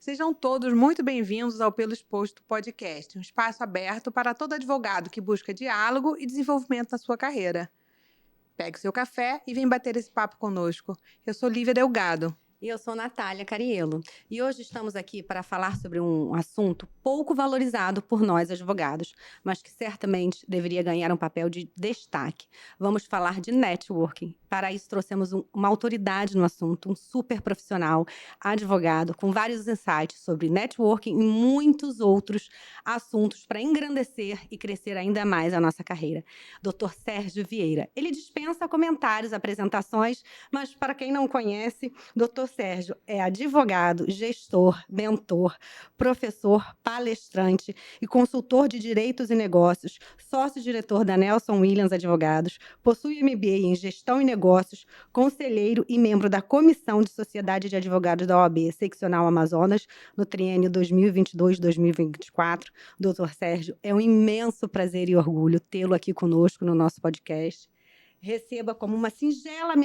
Sejam todos muito bem-vindos ao Pelo Exposto Podcast, um espaço aberto para todo advogado que busca diálogo e desenvolvimento na sua carreira. Pegue seu café e vem bater esse papo conosco. Eu sou Lívia Delgado. E eu sou Natália Cariello. E hoje estamos aqui para falar sobre um assunto pouco valorizado por nós advogados, mas que certamente deveria ganhar um papel de destaque. Vamos falar de networking. Para isso trouxemos uma autoridade no assunto, um super profissional, advogado, com vários insights sobre networking e muitos outros assuntos para engrandecer e crescer ainda mais a nossa carreira. Dr. Sérgio Vieira. Ele dispensa comentários, apresentações, mas para quem não conhece, Dr. Sérgio é advogado, gestor, mentor, professor, palestrante e consultor de direitos e negócios, sócio-diretor da Nelson Williams Advogados, possui MBA em gestão e negócios, conselheiro e membro da Comissão de Sociedade de Advogados da OAB, seccional Amazonas, no triênio 2022-2024. Dr. Sérgio, é um imenso prazer e orgulho tê-lo aqui conosco no nosso podcast. Receba como uma singela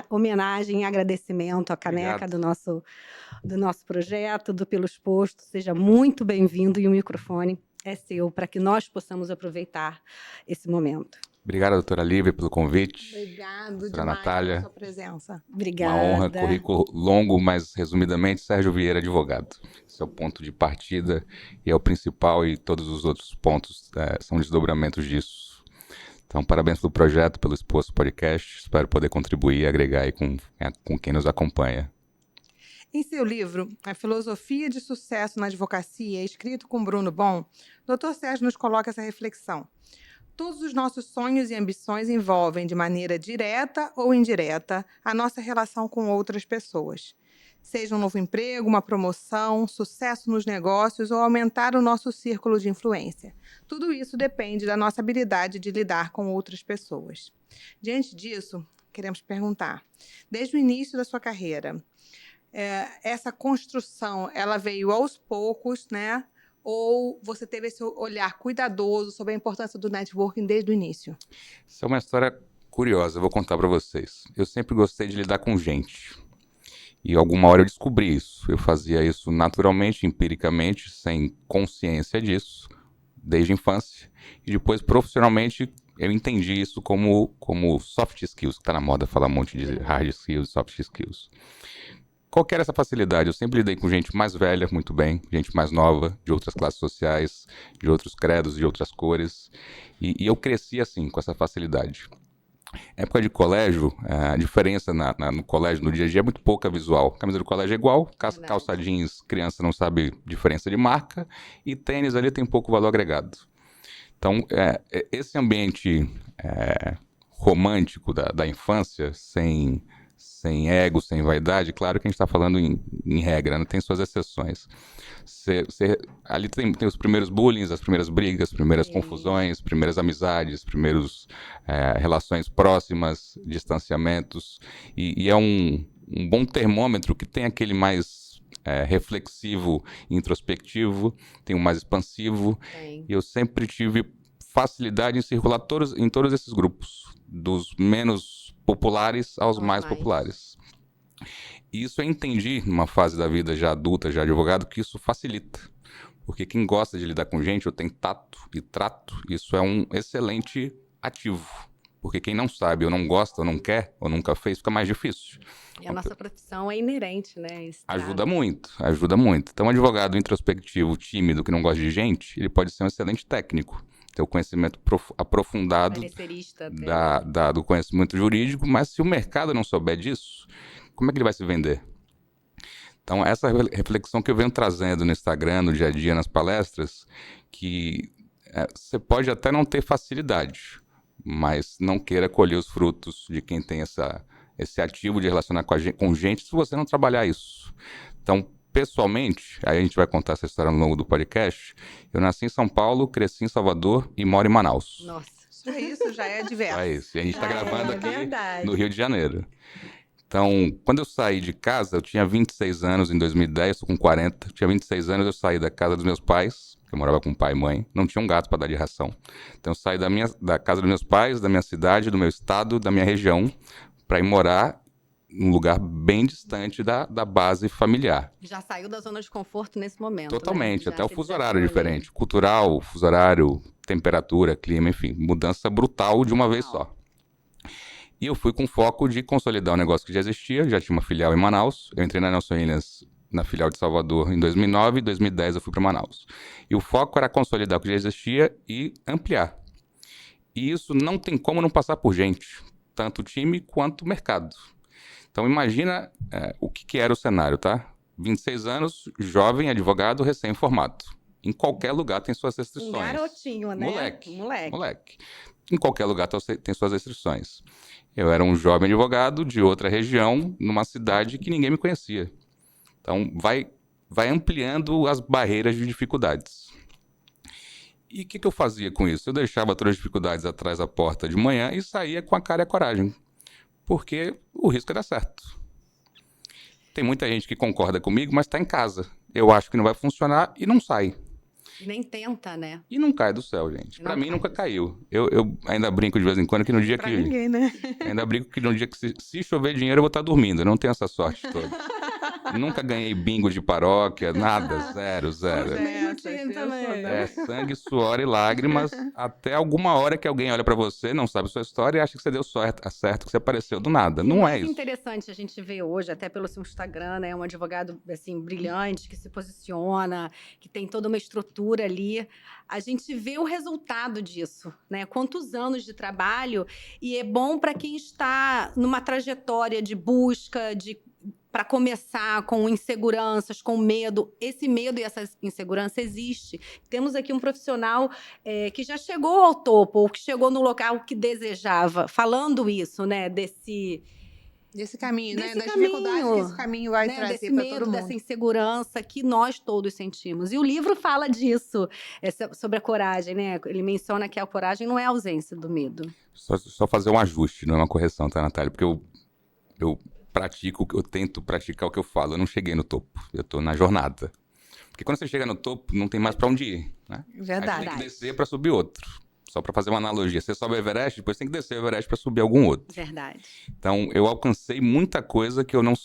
homenagem e agradecimento à caneca do nosso projeto, do Pelo Exposto. Seja muito bem-vindo e o microfone é seu para que nós possamos aproveitar esse momento. Obrigado, doutora Lívia, pelo convite. Obrigado doutora demais Natália, pela sua presença. Obrigada. Uma honra, currículo longo, mas resumidamente, Sérgio Vieira, advogado. Esse é o ponto de partida e é o principal, e todos os outros pontos são desdobramentos disso. Então, parabéns pelo projeto, pelo Exposto Podcast. Espero poder contribuir e agregar aí com quem nos acompanha. Em seu livro, A Filosofia de Sucesso na Advocacia, escrito com Bruno Bon, Dr. Sérgio nos coloca essa reflexão. Todos os nossos sonhos e ambições envolvem, de maneira direta ou indireta, a nossa relação com outras pessoas. Seja um novo emprego, uma promoção, sucesso nos negócios ou aumentar o nosso círculo de influência. Tudo isso depende da nossa habilidade de lidar com outras pessoas. Diante disso, queremos perguntar, desde o início da sua carreira, essa construção, ela veio aos poucos, né? Ou você teve esse olhar cuidadoso sobre a importância do networking desde o início? Isso é uma história curiosa, eu vou contar para vocês. Eu sempre gostei de lidar com gente. E alguma hora eu descobri isso. Eu fazia isso naturalmente, empiricamente, sem consciência disso, desde a infância. E depois, profissionalmente, eu entendi isso como soft skills, que está na moda falar um monte de hard skills, soft skills. Qual que era essa facilidade? Eu sempre lidei com gente mais velha, muito bem, gente mais nova, de outras classes sociais, de outros credos, de outras cores. E eu cresci assim, com essa facilidade. Época de colégio, a diferença no colégio, no dia a dia, é muito pouca visual. Camisa do colégio é igual, calça jeans, criança não sabe diferença de marca, e tênis ali tem pouco valor agregado. Então, esse ambiente romântico da infância, sem ego, sem vaidade, claro que a gente está falando em regra, né? Tem suas exceções. Ali tem os primeiros bullying, as primeiras brigas, as primeiras confusões, primeiras amizades, primeiras relações próximas, distanciamentos, e é um bom termômetro que tem aquele mais reflexivo, introspectivo, tem um mais expansivo, e eu sempre tive facilidade em circular em todos esses grupos, dos menos populares aos mais populares. E isso eu entendi numa fase da vida já adulta, já advogado, que isso facilita. Porque quem gosta de lidar com gente, ou tem tato e trato, isso é um excelente ativo. Porque quem não sabe, ou não gosta, ou não quer, ou nunca fez, fica mais difícil. E a nossa profissão é inerente, né? Ajuda muito, ajuda muito. Então, um advogado introspectivo, tímido, que não gosta de gente, ele pode ser um excelente técnico. Ter o conhecimento aprofundado do conhecimento jurídico, mas se o mercado não souber disso, como é que ele vai se vender? Então, essa reflexão que eu venho trazendo no Instagram, no dia a dia, nas palestras, que você pode até não ter facilidade, mas não queira colher os frutos de quem tem esse ativo de relacionar com gente se você não trabalhar isso. Então, pessoalmente, aí a gente vai contar essa história ao longo do podcast, eu nasci em São Paulo, cresci em Salvador e moro em Manaus. Nossa. Isso já é diverso. É isso, e a gente está gravando aqui no Rio de Janeiro. Então, quando eu saí de casa, eu tinha 26 anos em 2010, estou com 40, tinha 26 anos, eu saí da casa dos meus pais, eu morava com pai e mãe, não tinha um gato para dar de ração. Então, eu saí da casa dos meus pais, da minha cidade, do meu estado, da minha região, para ir morar num lugar bem distante da base familiar. Já saiu da zona de conforto nesse momento, Totalmente, né? até Já o se fuso horário é desafiou ali. diferente. Cultural, fuso horário, temperatura, clima, enfim, mudança brutal de uma vez só. E eu fui com foco de consolidar um negócio que já existia, já tinha uma filial em Manaus. Eu entrei na Nelson Williams na filial de Salvador em 2009, em 2010 eu fui para Manaus. E o foco era consolidar o que já existia e ampliar. E isso não tem como não passar por gente, tanto o time quanto o mercado. Então imagina o que era o cenário, tá? 26 anos, jovem, advogado, recém-formado. Em qualquer lugar tem suas restrições. Um garotinho, né? Moleque. Em qualquer lugar tem suas restrições. Eu era um jovem advogado de outra região, numa cidade que ninguém me conhecia. Então, vai ampliando as barreiras de dificuldades. E o que eu fazia com isso? Eu deixava todas as dificuldades atrás da porta de manhã e saía com a cara e a coragem. Porque o risco é dar certo. Tem muita gente que concorda comigo, mas está em casa. Eu acho que não vai funcionar e não sai. Nem tenta, né? E não cai do céu, gente. Pra mim nunca caiu. Eu ainda brinco de vez em quando que no dia Pra que... ninguém, né? Ainda brinco que no dia que se chover dinheiro eu vou estar dormindo. Eu não tenho essa sorte toda. Nunca ganhei bingo de paróquia, nada. Zero. É sangue, suor e lágrimas até alguma hora que alguém olha pra você, não sabe a sua história e acha que você deu certo, que você apareceu do nada. Não é isso. É interessante a gente ver hoje, até pelo seu Instagram, né? Um advogado, assim, brilhante, que se posiciona, que tem toda uma estrutura ali. A gente vê o resultado disso, né? Quantos anos de trabalho, e é bom para quem está numa trajetória de busca, para começar com inseguranças, com medo. Esse medo e essa insegurança existe. Temos aqui um profissional que já chegou ao topo, ou que chegou no local que desejava, falando isso, né? Desse caminho, né? Das caminho, dificuldades que esse caminho vai né? trazer Desse para medo, todo mundo. dessa insegurança que nós todos sentimos. E o livro fala disso, sobre a coragem, né? Ele menciona que a coragem não é a ausência do medo. Só fazer um ajuste, não é uma correção, tá, Natália? Porque eu tento praticar o que eu falo. Eu não cheguei no topo, eu tô na jornada. Porque quando você chega no topo, não tem mais pra onde ir, né? Verdade. Aí você tem que descer pra subir outro. Só pra fazer uma analogia. Você sobe o Everest, depois tem que descer o Everest pra subir algum outro. Verdade. Então, eu alcancei muita coisa que eu não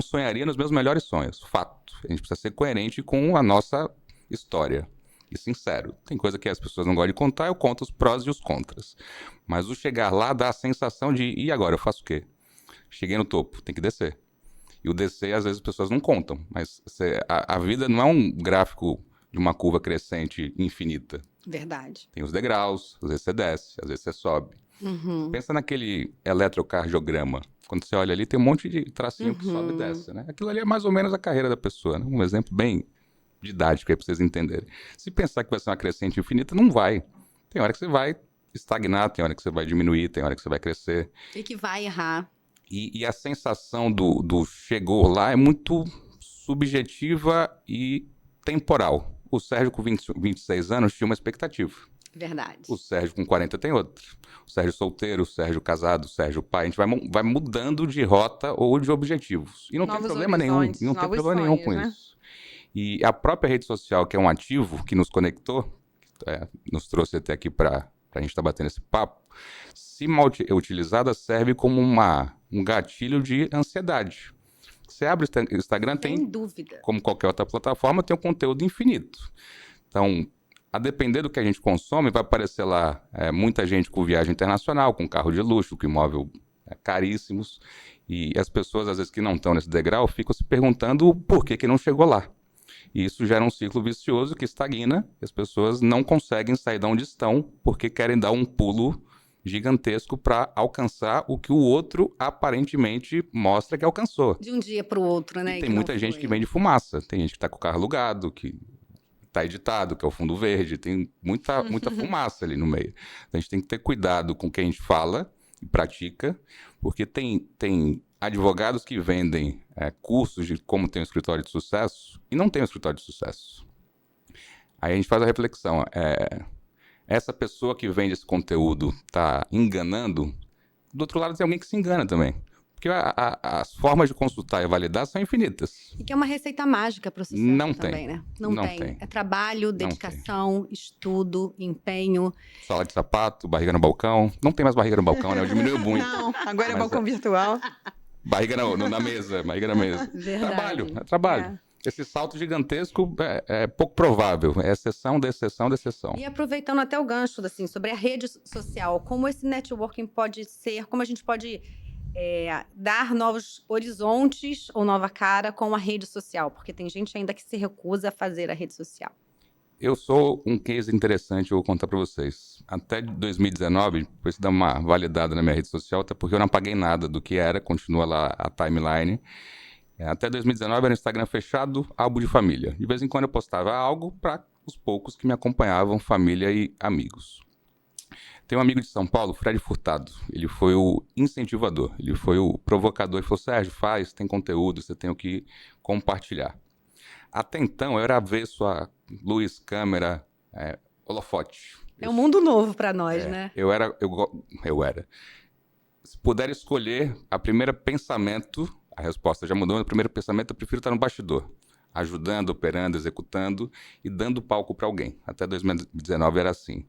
sonharia nos meus melhores sonhos. Fato. A gente precisa ser coerente com a nossa história. E sincero. Tem coisa que as pessoas não gostam de contar, eu conto os prós e os contras. Mas o chegar lá dá a sensação de, e agora, eu faço o quê? Cheguei no topo, tem que descer. E o descer, às vezes, as pessoas não contam. Mas a vida não é um gráfico de uma curva crescente infinita. Verdade. Tem os degraus, às vezes você desce, às vezes você sobe. Uhum. Pensa naquele eletrocardiograma. Quando você olha ali, tem um monte de tracinho que sobe e desce, né? Aquilo ali é mais ou menos a carreira da pessoa, né? Um exemplo bem didático aí pra vocês entenderem. Se pensar que vai ser uma crescente infinita, não vai. Tem hora que você vai estagnar, tem hora que você vai diminuir, tem hora que você vai crescer. E que vai errar. E a sensação do chegou lá é muito subjetiva e temporal. O Sérgio, com 26 anos, tinha uma expectativa. Verdade. O Sérgio, com 40, tem outra. O Sérgio solteiro, o Sérgio casado, o Sérgio pai. A gente vai mudando de rota ou de objetivos. E não tem problema nenhum. E não tem problema nenhum com isso. E a própria rede social, que é um ativo que nos conectou, nos trouxe até aqui para a gente estar batendo esse papo, se mal utilizada, serve como um gatilho de ansiedade. Você abre o Instagram, Sem dúvida. Como qualquer outra plataforma, tem um conteúdo infinito. Então, a depender do que a gente consome, vai aparecer lá muita gente com viagem internacional, com carro de luxo, com imóvel caríssimos. E as pessoas, às vezes, que não estão nesse degrau, ficam se perguntando por que não chegou lá. E isso gera um ciclo vicioso que estagna, e as pessoas não conseguem sair de onde estão, porque querem dar um pulo gigantesco para alcançar o que o outro aparentemente mostra que alcançou. De um dia para o outro, né? E tem muita gente que vende fumaça, tem gente que está com o carro alugado, que está editado, que é o fundo verde, tem muita fumaça ali no meio. Então, a gente tem que ter cuidado com o que a gente fala e pratica, porque tem advogados que vendem cursos de como ter um escritório de sucesso e não tem um escritório de sucesso. Aí a gente faz a reflexão, essa pessoa que vende esse conteúdo está enganando? Do outro lado tem alguém que se engana também. Porque as formas de consultar e validar são infinitas. E que é uma receita mágica para o sucesso não também, tem. Né? Não tem. É trabalho, dedicação, estudo, empenho. Sola de sapato, barriga no balcão. Não tem mais barriga no balcão, né? Eu diminuí muito. Não, agora é balcão virtual. Barriga na mesa, barriga na mesa. Verdade. É trabalho. Esse salto gigantesco é pouco provável, é exceção da exceção da exceção. E aproveitando até o gancho, assim, sobre a rede social, como esse networking pode ser, como a gente pode dar novos horizontes ou nova cara com a rede social, porque tem gente ainda que se recusa a fazer a rede social. Eu sou um case interessante, eu vou contar para vocês. Até 2019, depois de dar uma validada na minha rede social, até porque eu não apaguei nada do que era, continua lá a timeline. Até 2019 era um Instagram fechado, álbum de família. De vez em quando eu postava algo para os poucos que me acompanhavam, família e amigos. Tem um amigo de São Paulo, Fred Furtado. Ele foi o incentivador, ele foi o provocador. Ele falou, Sérgio, faz, tem conteúdo, você tem o que compartilhar. Até então, eu era avesso a luz, câmera, holofote. É um mundo novo para nós, né? Eu era. Se puder escolher, a primeira pensamento, a resposta já mudou, o primeiro pensamento eu prefiro estar no bastidor, ajudando, operando, executando e dando palco para alguém. Até 2019 era assim.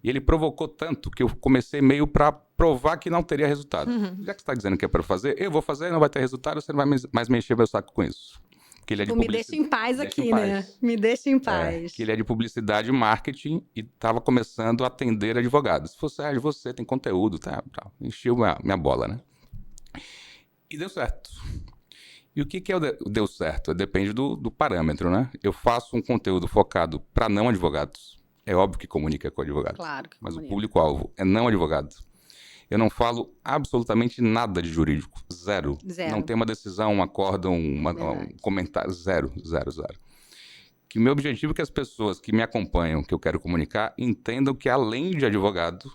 E ele provocou tanto que eu comecei meio para provar que não teria resultado. Já que você está dizendo que é para fazer, eu vou fazer, não vai ter resultado, você não vai mais me encher meu saco com isso. Que ele é de me deixa em paz aqui, né? Me deixa em paz. Que ele é de publicidade e marketing e estava começando a atender advogados. Se fosse, Sérgio, você tem conteúdo, tá? Encheu minha bola, né? E deu certo. E o que é deu certo? Depende do parâmetro, né? Eu faço um conteúdo focado para não advogados. É óbvio que comunica com advogados. Claro que mas comunica. O público-alvo é não advogado. Eu não falo absolutamente nada de jurídico. Zero. Não tem uma decisão, um acórdão, um comentário. Zero. Que meu objetivo é que as pessoas que me acompanham, que eu quero comunicar, entendam que além de advogado,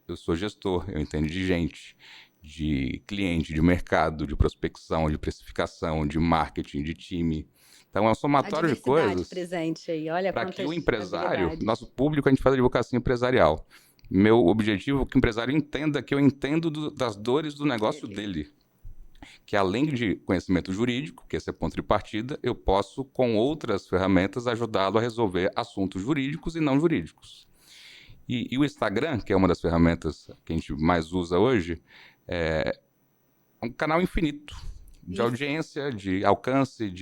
eu sou gestor, eu entendo de gente, de cliente, de mercado, de prospecção, de precificação, de marketing, de time. Então é um somatório de coisas. Presente aí. Olha para que o empresário, nosso público, a gente faz advocacia empresarial. Meu objetivo é que o empresário entenda que eu entendo das dores do negócio dele. Que além de conhecimento jurídico, que esse é ponto de partida, eu posso, com outras ferramentas, ajudá-lo a resolver assuntos jurídicos e não jurídicos. E o Instagram, que é uma das ferramentas que a gente mais usa hoje, é um canal infinito de audiência, de alcance,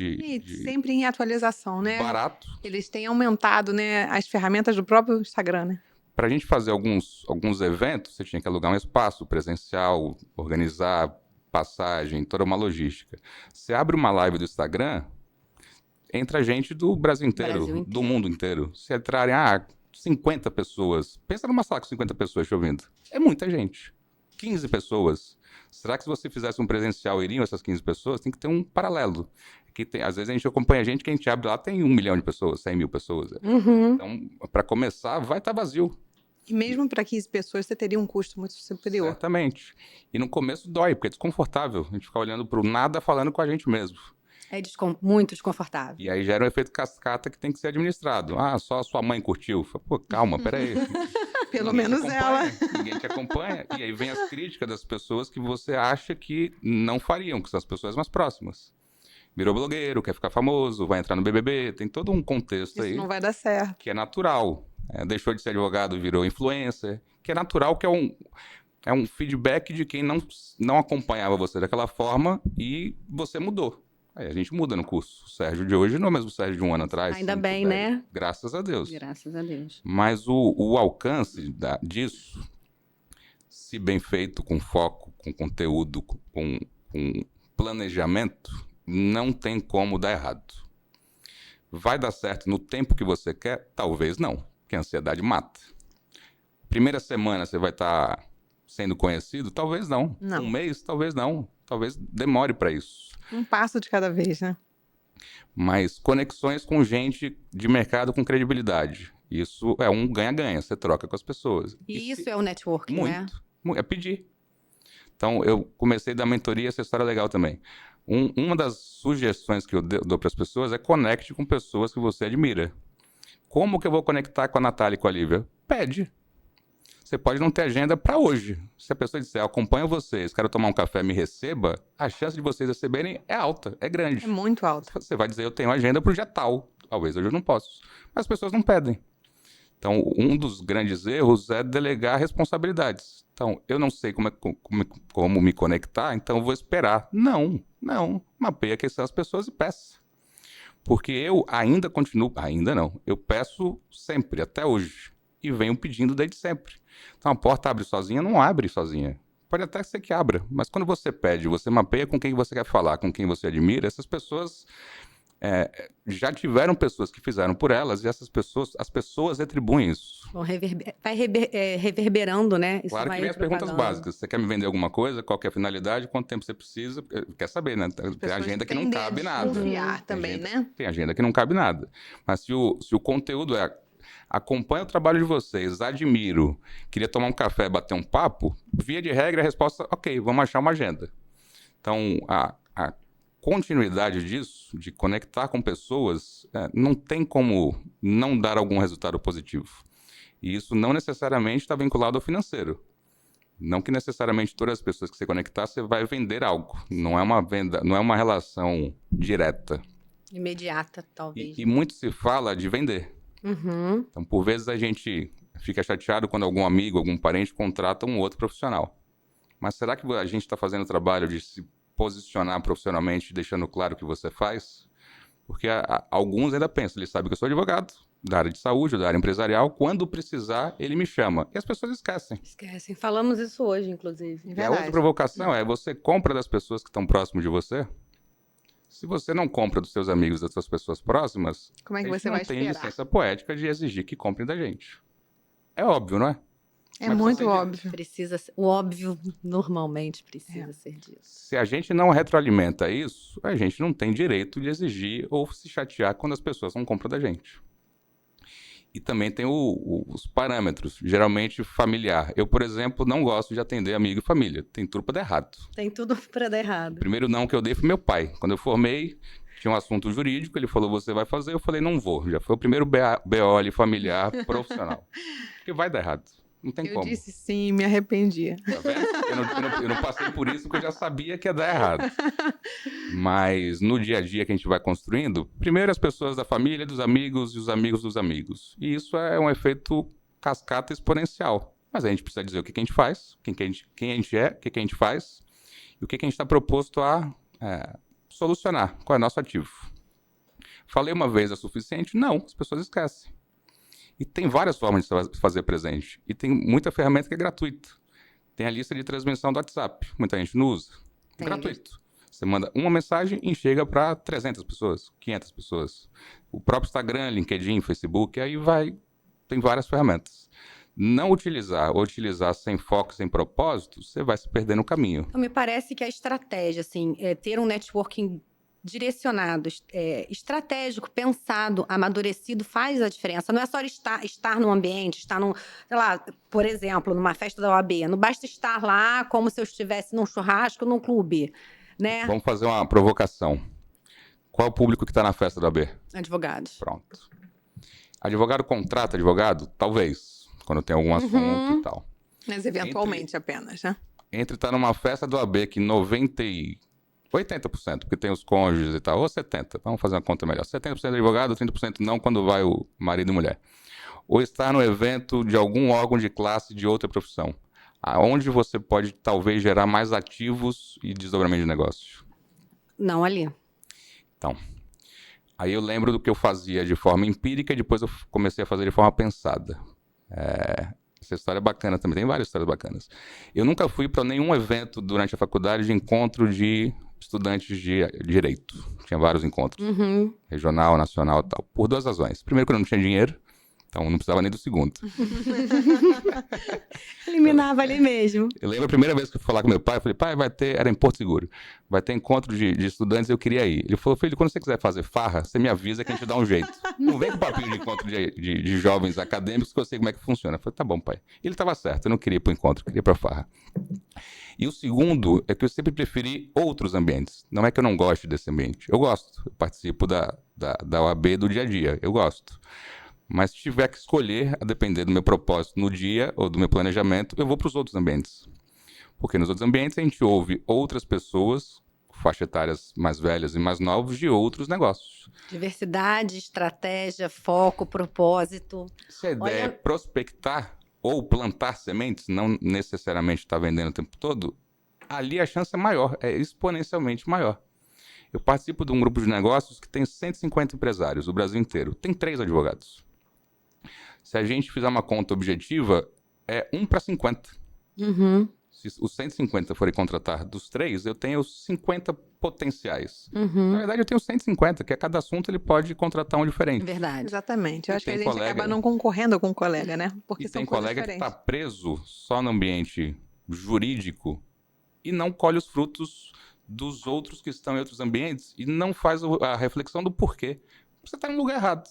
sempre em atualização, né? Barato. Eles têm aumentado, né, as ferramentas do próprio Instagram, né? Para a gente fazer alguns eventos, você tinha que alugar um espaço presencial, organizar passagem, toda uma logística. Você abre uma live do Instagram, entra gente do Brasil inteiro, do mundo inteiro. Se entrarem 50 pessoas, pensa numa sala com 50 pessoas te ouvindo. É muita gente. 15 pessoas. Será que se você fizesse um presencial, iriam essas 15 pessoas? Tem que ter um paralelo. Às vezes a gente acompanha gente que a gente abre lá, tem 1 milhão de pessoas, 100 mil pessoas. Então, para começar, vai estar vazio. E mesmo para 15 pessoas, você teria um custo muito superior. Certamente. E no começo dói, porque é desconfortável. A gente fica olhando para o nada, falando com a gente mesmo. É muito desconfortável. E aí gera um efeito cascata que tem que ser administrado. Só a sua mãe curtiu. Pô, calma, peraí. Pelo menos ela. Ninguém te acompanha. E aí vem as críticas das pessoas que você acha que não fariam, que são as pessoas mais próximas. Virou blogueiro, quer ficar famoso, vai entrar no BBB, tem todo um contexto aí. Isso não vai dar certo. Que é natural. Deixou de ser advogado, virou influencer. Que é natural, que é um feedback de quem não acompanhava você daquela forma e você mudou. Aí a gente muda no curso. O Sérgio de hoje não é o mesmo Sérgio de um ano atrás. Ainda bem, né? Graças a Deus. Graças a Deus. Mas o alcance disso, se bem feito, com foco, com conteúdo, com planejamento, não tem como dar errado. Vai dar certo no tempo que você quer? Talvez não, porque a ansiedade mata. Primeira semana você vai estar sendo conhecido? Talvez não. Um mês? Talvez não. Talvez demore para isso. Um passo de cada vez, né? Mas conexões com gente de mercado com credibilidade. Isso é um ganha-ganha, você troca com as pessoas. E isso é o networking, né? Muito. É pedir. Então, eu comecei da mentoria, essa história é legal também. Uma das sugestões que eu dou para as pessoas é conecte com pessoas que você admira. Como que eu vou conectar com a Natália e com a Lívia? Pede. Você pode não ter agenda para hoje. Se a pessoa disser, acompanho vocês, quero tomar um café, me receba, a chance de vocês receberem é alta, é grande. É muito alta. Você vai dizer, eu tenho agenda para o dia tal. Talvez hoje eu não posso. Mas as pessoas não pedem. Então, um dos grandes erros é delegar responsabilidades. Então, eu não sei como me conectar, então eu vou esperar. Não. Mapeia quem são as pessoas e peça. Porque eu ainda continuo, ainda não, eu peço sempre, até hoje. E venho pedindo desde sempre. Então, a porta abre sozinha? Não abre sozinha. Pode até ser que abra, mas quando você pede, você mapeia com quem você quer falar, com quem você admira, essas pessoas... já tiveram pessoas que fizeram por elas e as pessoas retribuem isso. Vai reverberando, né? Isso Claro que vai vem as perguntas propagando. básicas. Você quer me vender alguma coisa? Qual que é a finalidade? Quanto tempo você precisa? Quer saber, né? Tem agenda que não cabe nada. Desconfiar também, né? Tem agenda que não cabe nada. Mas se o conteúdo acompanho o trabalho de vocês, admiro, queria tomar um café, bater um papo, via de regra a resposta, ok, vamos achar uma agenda. Então, a continuidade disso, de conectar com pessoas, não tem como não dar algum resultado positivo. E isso não necessariamente está vinculado ao financeiro. Não que necessariamente todas as pessoas que você conectar, você vai vender algo. Não é uma venda, não é uma relação direta. Imediata, talvez. E muito se fala de vender. Uhum. Então, por vezes, a gente fica chateado quando algum amigo, algum parente contrata um outro profissional. Mas será que a gente está fazendo o trabalho de se posicionar profissionalmente, deixando claro o que você faz? Porque alguns ainda pensam, ele sabe que eu sou advogado, da área de saúde, da área empresarial, quando precisar, ele me chama. E as pessoas esquecem. Esquecem. Falamos isso hoje, inclusive. E a outra provocação é, você compra das pessoas que estão próximas de você? Se você não compra dos seus amigos, das suas pessoas próximas, Como é que a gente você vai não tem esperar? licença poética de exigir que comprem da gente. É óbvio, não é? É Mas muito você- óbvio. O óbvio normalmente precisa ser disso. Se a gente não retroalimenta isso, a gente não tem direito de exigir ou se chatear quando as pessoas não compram da gente. E também tem os parâmetros, geralmente familiar. Eu, por exemplo, não gosto de atender amigo e família. Tem tudo para dar errado. Tem tudo para dar O errado. primeiro não que eu dei foi meu pai. Quando eu formei, tinha um assunto jurídico, ele falou, você vai fazer? Eu falei, não vou. Já foi o primeiro BO ali, familiar, profissional. Porque vai dar errado. Não tem Eu como. disse sim, me arrependi. Tá vendo? Eu não passei por isso porque eu já sabia que ia dar errado. Mas no dia a dia que a gente vai construindo, primeiro as pessoas da família, dos amigos e os amigos dos amigos. E isso é um efeito cascata exponencial. Mas a gente precisa dizer o que a gente faz, quem a gente é, o que a gente faz e o que a gente está proposto a solucionar, qual é o nosso ativo. Falei uma vez, é suficiente? Não, as pessoas esquecem. E tem várias formas de fazer presente. E tem muita ferramenta que é gratuita. Tem a lista de transmissão do WhatsApp. Muita gente não usa. Tem. Gratuito. Você manda uma mensagem e chega para 300 pessoas, 500 pessoas. O próprio Instagram, LinkedIn, Facebook, aí vai. Tem várias ferramentas. Não utilizar ou utilizar sem foco, sem propósito, você vai se perder no caminho. Então, me parece que a estratégia, assim, é ter um networking direcionado, estratégico, pensado, amadurecido, faz a diferença. Não é só estar num ambiente, estar num, sei lá, por exemplo, numa festa da OAB. Não basta estar lá como se eu estivesse num churrasco, num clube, né? Vamos fazer uma provocação. Qual é o público que está na festa da OAB? Advogados. Pronto. Advogado contrata advogado? Talvez, quando tem algum assunto e tal. Mas eventualmente apenas, né? Entre estar numa festa do AB que 80%, porque tem os cônjuges e tal, ou 70%, vamos fazer uma conta melhor. 70% de advogado, 30% não quando vai o marido e mulher. Ou estar no evento de algum órgão de classe de outra profissão, aonde você pode talvez gerar mais ativos e desdobramento de negócio. Não ali. Então, aí eu lembro do que eu fazia de forma empírica e depois eu comecei a fazer de forma pensada. Essa história é bacana também, tem várias histórias bacanas. Eu nunca fui para nenhum evento durante a faculdade de encontro de estudantes de direito. Tinha vários encontros, regional, nacional e tal, por duas razões. Primeiro, que eu não tinha dinheiro, então não precisava nem do segundo. Eliminava ali mesmo. Eu lembro a primeira vez que eu fui falar com meu pai, eu falei, pai, vai ter, era em Porto Seguro, vai ter encontro de estudantes, eu queria ir. Ele falou, filho, quando você quiser fazer farra, você me avisa que a gente dá um jeito. Não vem com papinho de encontro de jovens acadêmicos que eu sei como é que funciona. Eu falei, tá bom, pai. E ele estava certo, eu não queria ir para o encontro, eu queria ir para farra. E o segundo é que eu sempre preferi outros ambientes. Não é que eu não goste desse ambiente. Eu gosto, eu participo da OAB do dia a dia, eu gosto. Mas se tiver que escolher, a depender do meu propósito no dia ou do meu planejamento, eu vou para os outros ambientes. Porque nos outros ambientes a gente ouve outras pessoas faixa etárias mais velhas e mais novos de outros negócios. Diversidade, estratégia, foco, propósito. Se a ideia é prospectar ou plantar sementes, não necessariamente estar vendendo o tempo todo, ali a chance é maior, é exponencialmente maior. Eu participo de um grupo de negócios que tem 150 empresários, o Brasil inteiro. Tem 3 advogados. Se a gente fizer uma conta objetiva, é 1 para 50. Uhum. Se os 150 forem contratar dos 3, eu tenho 50 potenciais. Na verdade, eu tenho 150, que a cada assunto ele pode contratar um diferente. Verdade. Exatamente. Eu E acho que a tem gente colega- acaba não concorrendo com o colega, né? Porque E são tem coisas colega que diferentes. está preso só no ambiente jurídico e não colhe os frutos dos outros que estão em outros ambientes e não faz a reflexão do porquê. Você está no lugar errado.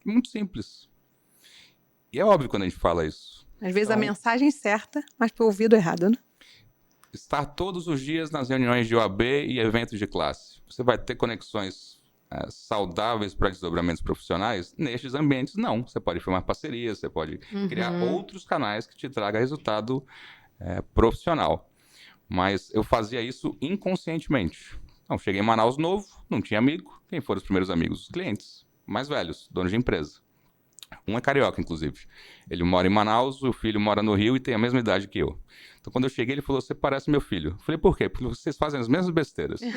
Muito simples. E é óbvio quando a gente fala isso. Às vezes a Então- mensagem certa, mas pro ouvido errado, né? Estar todos os dias nas reuniões de OAB e eventos de classe. Você vai ter conexões saudáveis para desdobramentos profissionais? Nestes ambientes, não. Você pode firmar parcerias, você pode criar outros canais que te tragam resultado profissional. Mas eu fazia isso inconscientemente. Então, cheguei em Manaus novo, não tinha amigo. Quem foram os primeiros amigos? Os clientes, mais velhos, donos de empresa. Um é carioca, inclusive. Ele mora em Manaus, o filho mora no Rio e tem a mesma idade que eu. Então, quando eu cheguei, ele falou, você parece meu filho. Eu falei, por quê? Porque vocês fazem as mesmas besteiras. Isso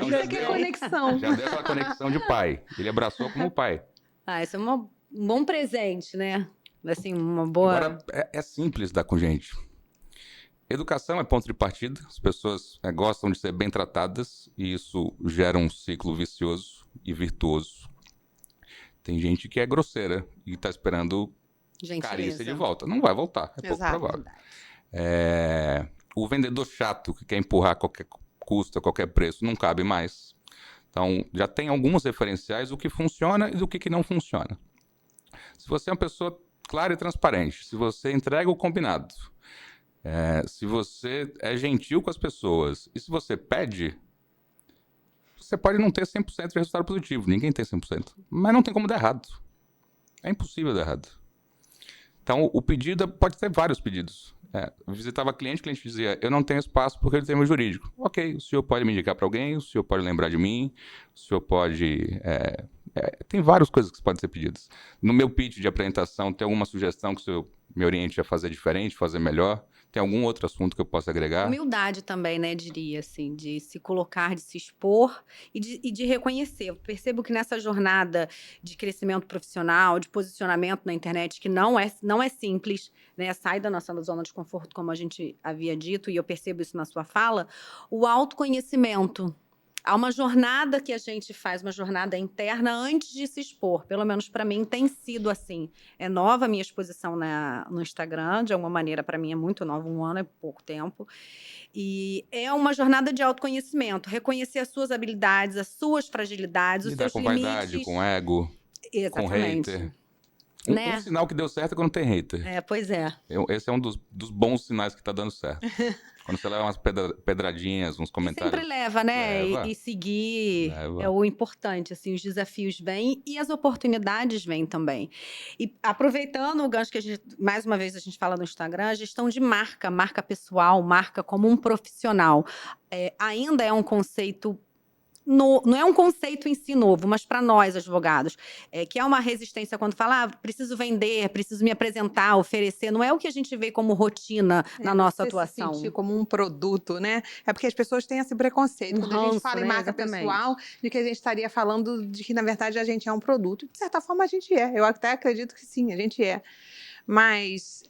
já aqui é deu- conexão. Já deu aquela conexão de pai. Ele abraçou como pai. Ah, isso é um bom presente, né? Assim, uma boa... Agora, é simples dar com gente. Educação é ponto de partida. As pessoas gostam de ser bem tratadas e isso gera um ciclo vicioso e virtuoso. Tem gente que é grosseira e está esperando carícia de volta. Não vai voltar, é pouco Exato. provável. O vendedor chato que quer empurrar a qualquer custo, a qualquer preço, não cabe mais. Então, já tem alguns referenciais do que funciona e do que não funciona. Se você é uma pessoa clara e transparente, se você entrega o combinado, se você é gentil com as pessoas e se você pede, você pode não ter 100% de resultado positivo. Ninguém tem 100%. Mas não tem como dar errado. É impossível dar errado. Então, o pedido pode ter vários pedidos. Eu visitava cliente, o cliente dizia, eu não tenho espaço porque eu tenho meu jurídico. Ok, o senhor pode me indicar para alguém, o senhor pode lembrar de mim, o senhor pode... tem várias coisas que podem ser pedidas. No meu pitch de apresentação, tem alguma sugestão que o senhor me oriente a fazer diferente, fazer melhor? Tem algum outro assunto que eu possa agregar? Humildade também, né, diria, assim, de se colocar, de se expor e de reconhecer. Eu percebo que nessa jornada de crescimento profissional, de posicionamento na internet, que não é simples, né, sai da nossa zona de conforto, como a gente havia dito, e eu percebo isso na sua fala, o autoconhecimento. Há uma jornada que a gente faz, uma jornada interna antes de se expor. Pelo menos para mim tem sido assim. É nova a minha exposição no Instagram, de alguma maneira para mim é muito nova, 1 ano é pouco tempo. E é uma jornada de autoconhecimento, reconhecer as suas habilidades, as suas fragilidades, os Lidar seus com limites. vaidade, com ego, com Exatamente. hater. Né? Um sinal que deu certo é quando tem hater. Pois é. Esse é um dos bons sinais que tá dando certo. Quando você leva umas pedradinhas, uns comentários. Sempre leva, né? Leva. E seguir Leva. é o importante, assim, os desafios vêm e as oportunidades vêm também. E aproveitando o gancho que mais uma vez a gente fala no Instagram, a gestão de marca pessoal, marca como um profissional. Ainda é um conceito... não é um conceito em si novo, mas para nós, advogados, que é uma resistência quando fala, preciso vender, preciso me apresentar, oferecer. Não é o que a gente vê como rotina na nossa você atuação. se sentir como um produto, né? É porque as pessoas têm esse preconceito. Quando a gente ranço, fala em né? marca Exatamente. pessoal, de que a gente estaria falando de que, na verdade, a gente é um produto. De certa forma, a gente é. Eu até acredito que sim, a gente é. Mas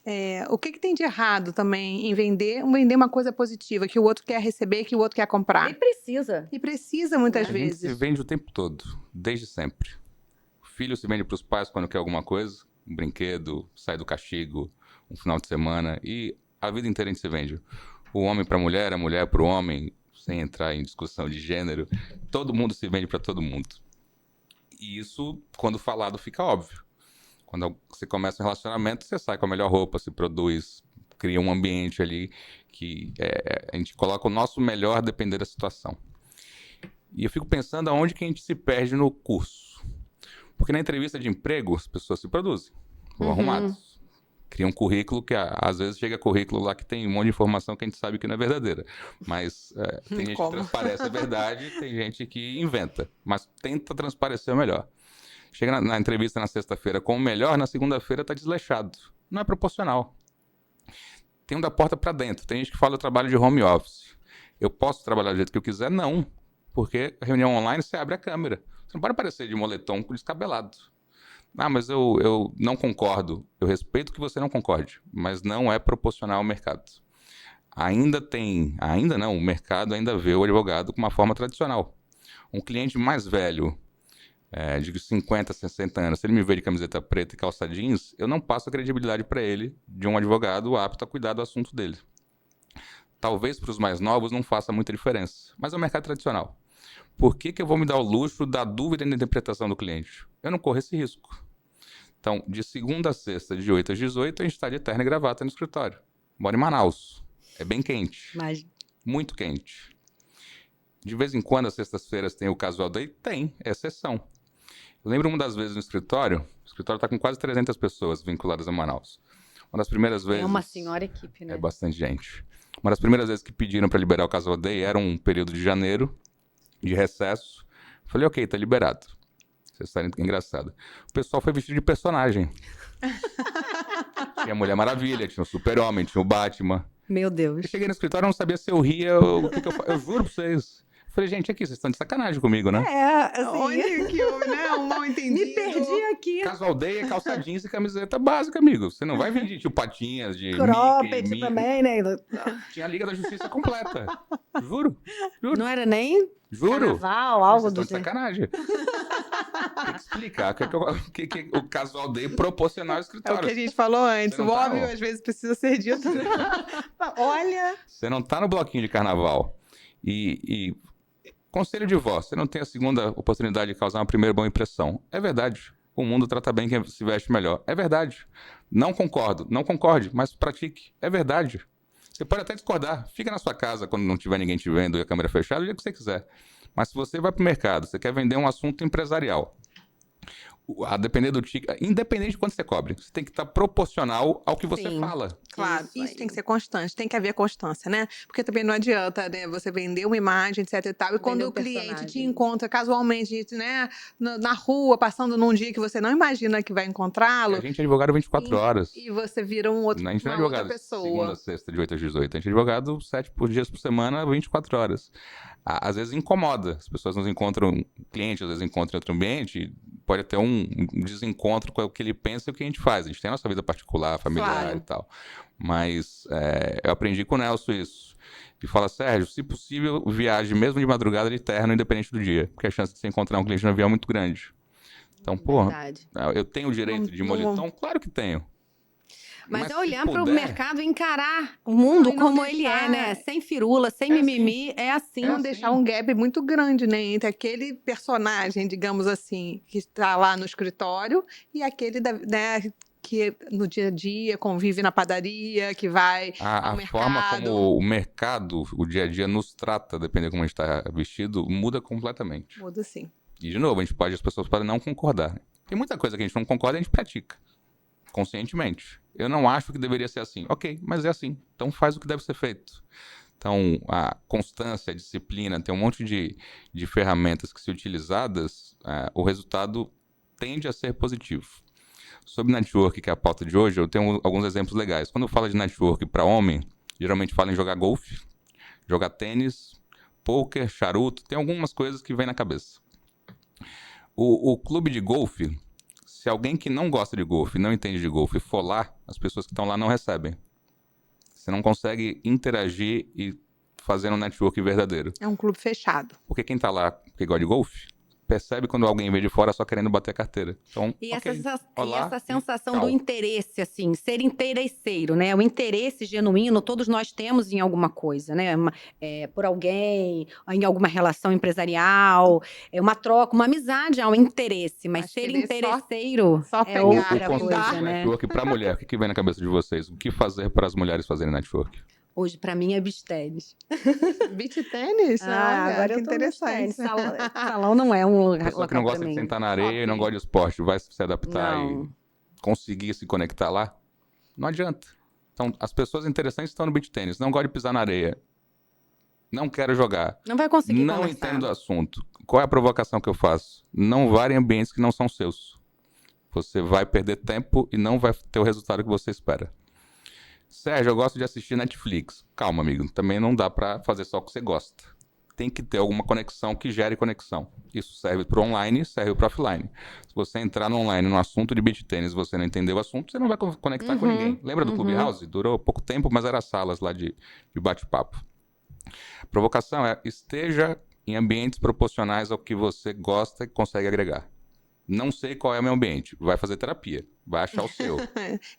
o que tem de errado também em vender uma coisa positiva, que o outro quer receber, que o outro quer comprar? E precisa. E precisa, muitas A gente se vezes. vende o tempo todo, desde sempre. O filho se vende para os pais quando quer alguma coisa, um brinquedo, sai do castigo, um final de semana, e a vida inteira a gente se vende. O homem para a mulher para o homem, sem entrar em discussão de gênero, todo mundo se vende para todo mundo. E isso, quando falado, fica óbvio. Quando você começa um relacionamento, você sai com a melhor roupa, se produz, cria um ambiente ali que a gente coloca o nosso melhor depender da situação. E eu fico pensando aonde que a gente se perde no curso. Porque na entrevista de emprego, as pessoas se produzem, vão arrumados, Cria um currículo que às vezes chega currículo lá que tem um monte de informação que a gente sabe que não é verdadeira. Mas tem gente que transparece a verdade, tem gente que inventa. Mas tenta transparecer o melhor. Chega na entrevista na sexta-feira com o melhor, na segunda-feira tá desleixado. Não é proporcional. Tem um da porta para dentro. Tem gente que fala eu trabalho de home office. Eu posso trabalhar do jeito que eu quiser? Não. Porque reunião online você abre a câmera. Você não pode aparecer de moletom com descabelado. Ah, mas eu não concordo. Eu respeito que você não concorde, mas não é proporcional ao mercado. O mercado ainda vê o advogado com uma forma tradicional. Um cliente mais velho, de 50, 60 anos, se ele me vê de camiseta preta e calça jeans, eu não passo a credibilidade para ele de um advogado apto a cuidar do assunto dele. Talvez para os mais novos não faça muita diferença, mas é o mercado tradicional. Por que eu vou me dar o luxo da dúvida na interpretação do cliente? Eu não corro esse risco. Então, de segunda a sexta, de 8 às 18, a gente está de terno e gravata no escritório. Moro em Manaus. É bem quente. Muito quente. De vez em quando, às sextas-feiras, tem o casual day? Tem, é exceção. Eu lembro uma das vezes no escritório, o escritório está com quase 300 pessoas vinculadas a Manaus. Uma das primeiras vezes... É uma senhora equipe, né? É bastante gente. Uma das primeiras vezes que pediram para liberar o casual day era um período de janeiro, de recesso. Falei, ok, tá liberado. Vocês sabem que é engraçado. O pessoal foi vestido de personagem. Tinha a Mulher Maravilha, tinha o Super-Homem, tinha o Batman. Meu Deus. Eu cheguei no escritório, eu não sabia se eu ria ou o que eu faço. Eu juro pra vocês. Falei, gente, aqui, vocês estão de sacanagem comigo, né? Assim... Onde que houve, né? Um mal entendido. Me perdi aqui. Casual day é calça jeans e camiseta básica, amigo. Você não vai vir de tio Patinhas, de Cropped também, né? Tinha a Liga da Justiça completa. Juro. Não era nem Juro. carnaval, algo do tipo. Sacanagem. Tem que explicar o que o casual day proporcionar ao É escritório. o que a gente falou antes. Você O não tá, óbvio, ó. às vezes, precisa ser dito. Olha... Você não tá no bloquinho de carnaval. E conselho de voz, você não tem a segunda oportunidade de causar uma primeira boa impressão. É verdade. O mundo trata bem quem se veste melhor. É verdade. Não concordo. Não concorde, mas pratique. É verdade. Você pode até discordar. Fica na sua casa quando não tiver ninguém te vendo e a câmera fechada, o dia que você quiser. Mas se você vai para o mercado, você quer vender um assunto empresarial, a depender do ticket, independente de quanto você cobre, você tem que estar proporcional ao que você Sim. fala. Claro, Isso isso aí. tem que ser constante, tem que haver constância, né? Porque também não adianta, né, você vender uma imagem, etc e tal, e quando Vender um o cliente te personagem. encontra casualmente, né, na rua, passando num dia que você não imagina que vai A encontrá-lo, gente é advogado 24 horas. e você vira um outro, A gente não é uma outra advogado segunda pessoa. a sexta, de 8 às 18. A gente é advogado 7 dias por semana, 24 horas. Às vezes incomoda. As pessoas nos encontram, o cliente às vezes encontra em outro ambiente, pode ter um desencontro com o que ele pensa e o que a gente faz. A gente tem a nossa vida particular, familiar Claro. e tal. Mas eu aprendi com o Nelson isso. Ele fala, Sérgio, se possível, viaje mesmo de madrugada de terno, independente do dia. Porque a chance de você encontrar um cliente no avião é muito grande. Então, porra, Verdade. eu tenho o direito de moletom? Claro que tenho. Mas se é olhar para o puder, mercado e encarar o mundo Não, e não como ele é, deixar- né? Sem firula, sem mimimi, é assim. Não deixar um gap muito grande, né, entre aquele personagem, digamos assim, que está lá no escritório e aquele, né, que no dia a dia convive na padaria, que vai ao A mercado. forma como o mercado, o dia a dia nos trata, dependendo como a gente está vestido, muda completamente. Muda sim. E, de novo, as pessoas podem não concordar. Tem muita coisa que a gente não concorda e a gente pratica, conscientemente. Eu não acho que deveria ser assim. Ok, mas é assim. Então faz o que deve ser feito. Então, a constância, a disciplina, tem um monte de ferramentas que, se utilizadas, o resultado tende a ser positivo. Sobre network, que é a pauta de hoje, eu tenho alguns exemplos legais. Quando eu falo de network para homem, geralmente falo em jogar golfe, jogar tênis, pôquer, charuto, tem algumas coisas que vêm na cabeça. O clube de golfe, se alguém que não gosta de golfe, não entende de golfe, for lá, as pessoas que estão lá não recebem. Você não consegue interagir e fazer um network verdadeiro. É um clube fechado. Porque quem tá lá, que gosta de golfe, percebe quando alguém vem de fora só querendo bater a carteira. Então, E ok, essa olá, sensação tchau. do interesse, assim, ser interesseiro, né? O interesse genuíno, todos nós temos em alguma coisa, né? Por alguém, em alguma relação empresarial, uma troca, uma amizade, há um interesse. Mas Mas ser querer interesseiro só é pegar, outra dar. conceito coisa, de né? network para mulher, o que vem na cabeça de vocês? O que fazer para as mulheres fazerem network? Hoje, pra mim, é bistênis. Beach tênis? Olha, Agora que eu tô no interessante. beach tênis. Salão não é um lugar Pessoa que não local gosta pra de mim. sentar na areia e não Ok. gosta de esporte, vai se adaptar Não. e conseguir se conectar lá? Não adianta. Então, as pessoas interessantes estão no beach tênis, não gostam de pisar na areia, não quero jogar, Não vai conseguir não conversar. entendo do assunto. Qual é a provocação que eu faço? Não vá em ambientes que não são seus. Você vai perder tempo e não vai ter o resultado que você espera. Sérgio, eu gosto de assistir Netflix. Calma, amigo. Também não dá para fazer só o que você gosta. Tem que ter alguma conexão que gere conexão. Isso serve para online e serve para offline. Se você entrar no online, no assunto de beach tênis, você não entender o assunto, você não vai conectar com ninguém. Lembra do Clubhouse? Durou pouco tempo, mas era salas lá de bate-papo. Provocação é: esteja em ambientes proporcionais ao que você gosta e consegue agregar. Não sei qual é o meu ambiente. Vai fazer terapia. Vai achar o seu.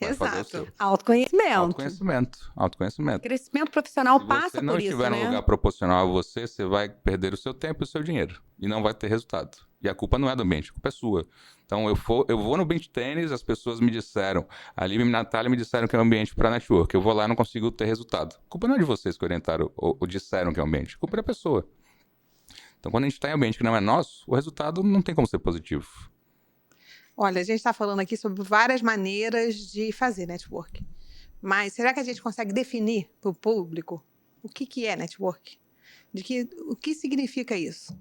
Vai fazer o seu. Autoconhecimento. Autoconhecimento. Crescimento profissional Se passa você não por isso, estiver num né? lugar proporcional a você, você vai perder o seu tempo e o seu dinheiro. E não vai ter resultado. E a culpa não é do ambiente, a culpa é sua. Então, eu vou no beach tênis, as pessoas me disseram, a Lívia e a Natália me disseram que é um ambiente para network. Eu vou lá e não consigo ter resultado. A culpa não é de vocês que orientaram ou disseram que é um ambiente. A culpa é da pessoa. Então, quando a gente está em um ambiente que não é nosso, o resultado não tem como ser positivo. Olha, a gente está falando aqui sobre várias maneiras de fazer network. Mas será que a gente consegue definir para o público o que é network? O que significa isso?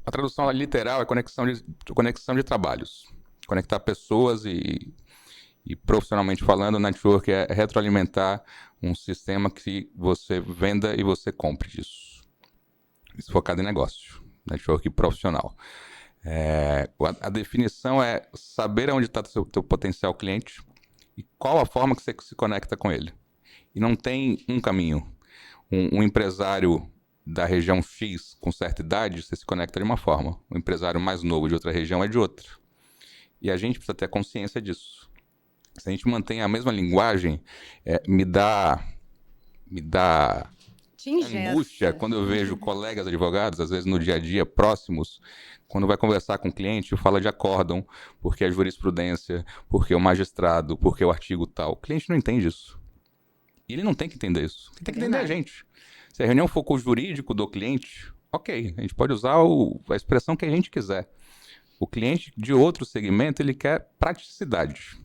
A tradução literal é conexão de trabalhos. Conectar pessoas e profissionalmente falando, network é retroalimentar um sistema que você venda e você compre disso. Isso focado em negócio. Network profissional. A definição é saber onde está o teu potencial cliente e qual a forma que você se conecta com ele. E não tem um caminho. Um empresário da região X com certa idade, você se conecta de uma forma. Um empresário mais novo de outra região é de outra. E a gente precisa ter consciência disso. Se a gente mantém a mesma linguagem, me dá angústia quando eu vejo colegas advogados, às vezes no dia a dia, próximos, quando vai conversar com o cliente, fala de acórdão, porque é jurisprudência, porque é o magistrado, porque é o artigo tal. O cliente não entende isso. E ele não tem que entender isso. Quem tem que entender é a gente. Se a reunião for com o jurídico do cliente, ok, a gente pode usar a expressão que a gente quiser. O cliente de outro segmento, ele quer praticidade.